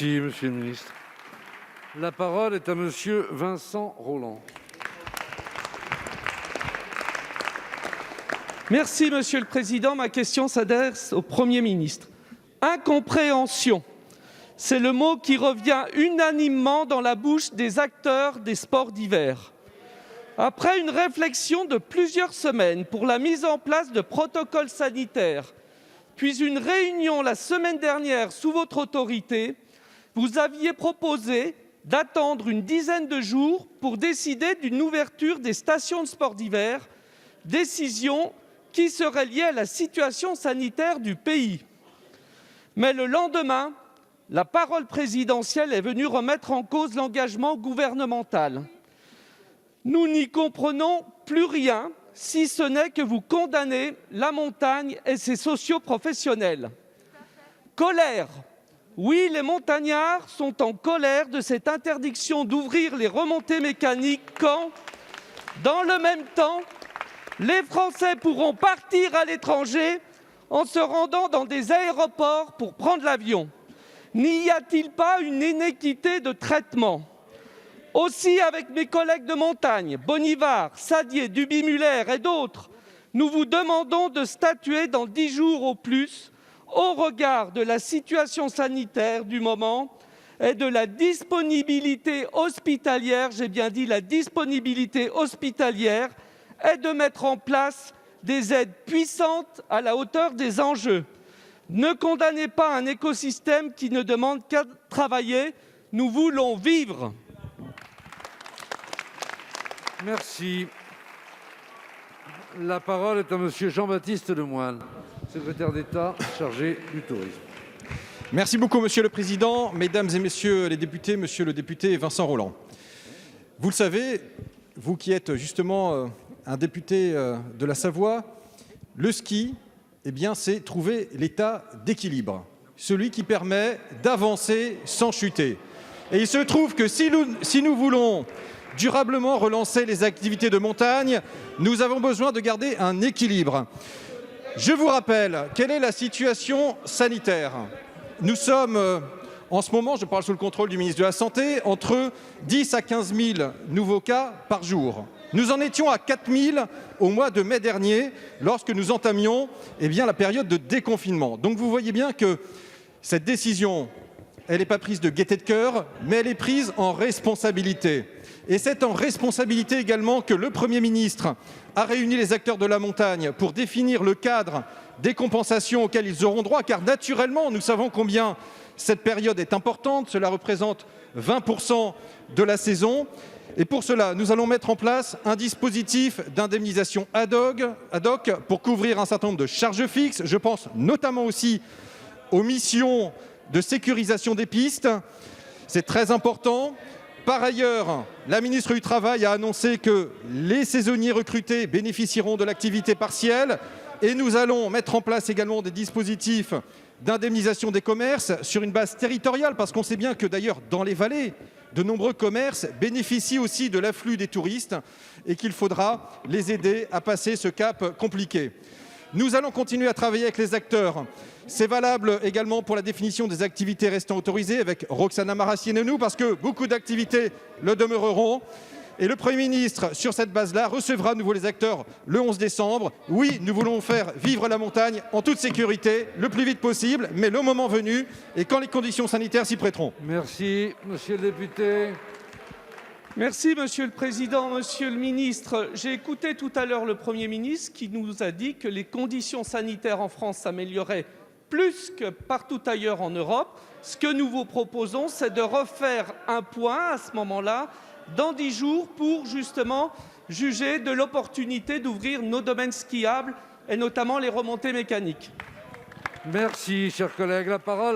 Merci, monsieur le ministre. La parole est à monsieur Vincent Rolland. Merci, Monsieur le Président. Ma question s'adresse au Premier ministre. Incompréhension, c'est le mot qui revient unanimement dans la bouche des acteurs des sports d'hiver. Après une réflexion de plusieurs semaines pour la mise en place de protocoles sanitaires, puis une réunion la semaine dernière sous votre autorité, vous aviez proposé d'attendre une dizaine de jours pour décider d'une ouverture des stations de sport d'hiver, décision qui serait liée à la situation sanitaire du pays. Mais le lendemain, la parole présidentielle est venue remettre en cause l'engagement gouvernemental. Nous n'y comprenons plus rien, si ce n'est que vous condamnez la montagne et ses socioprofessionnels. Colère. Oui, les montagnards sont en colère de cette interdiction d'ouvrir les remontées mécaniques quand, dans le même temps, les Français pourront partir à l'étranger en se rendant dans des aéroports pour prendre l'avion. N'y a-t-il pas une inéquité de traitement ? Aussi, avec mes collègues de montagne, Bonivard, Sadier, Duby-Muller et d'autres, nous vous demandons de statuer dans 10 jours au plus, au regard de la situation sanitaire du moment et de la disponibilité hospitalière, j'ai bien dit la disponibilité hospitalière, et de mettre en place des aides puissantes à la hauteur des enjeux. Ne condamnez pas un écosystème qui ne demande qu'à travailler. Nous voulons vivre. Merci. La parole est à monsieur Jean-Baptiste Lemoyne, secrétaire d'État chargé du tourisme. Merci beaucoup, Monsieur le Président, Mesdames et Messieurs les députés, Monsieur le député Vincent Rolland. Vous le savez, vous qui êtes justement un député de la Savoie, le ski, eh bien, c'est trouver l'état d'équilibre, celui qui permet d'avancer sans chuter. Et il se trouve que si nous voulons durablement relancer les activités de montagne, nous avons besoin de garder un équilibre. Je vous rappelle, quelle est la situation sanitaire ? Nous sommes, en ce moment, je parle sous le contrôle du ministre de la Santé, entre 10 à 15 000 nouveaux cas par jour. Nous en étions à 4 000 au mois de mai dernier, lorsque nous entamions la période de déconfinement. Donc vous voyez bien que cette décision, elle n'est pas prise de gaieté de cœur, mais elle est prise en responsabilité. Et c'est en responsabilité également que le Premier ministre a réuni les acteurs de la montagne pour définir le cadre des compensations auxquelles ils auront droit, car naturellement, nous savons combien cette période est importante, cela représente 20% de la saison. Et pour cela, nous allons mettre en place un dispositif d'indemnisation ad hoc pour couvrir un certain nombre de charges fixes. Je pense notamment aussi aux missions de sécurisation des pistes. C'est très important. Par ailleurs, la ministre du Travail a annoncé que les saisonniers recrutés bénéficieront de l'activité partielle et nous allons mettre en place également des dispositifs d'indemnisation des commerces sur une base territoriale, parce qu'on sait bien que d'ailleurs dans les vallées, de nombreux commerces bénéficient aussi de l'afflux des touristes et qu'il faudra les aider à passer ce cap compliqué. Nous allons continuer à travailler avec les acteurs. C'est valable également pour la définition des activités restant autorisées avec Roxana Maracineanu, et nous, parce que beaucoup d'activités le demeureront. Et le Premier ministre, sur cette base-là, recevra à nouveau les acteurs le 11 décembre. Oui, nous voulons faire vivre la montagne en toute sécurité, le plus vite possible, mais le moment venu et quand les conditions sanitaires s'y prêteront. Merci, monsieur le député. Merci, Monsieur le Président. Monsieur le Ministre, j'ai écouté tout à l'heure le Premier ministre qui nous a dit que les conditions sanitaires en France s'amélioraient plus que partout ailleurs en Europe. Ce que nous vous proposons, c'est de refaire un point à ce moment-là, dans 10 jours, pour justement juger de l'opportunité d'ouvrir nos domaines skiables et notamment les remontées mécaniques. Merci, chers collègues. La parole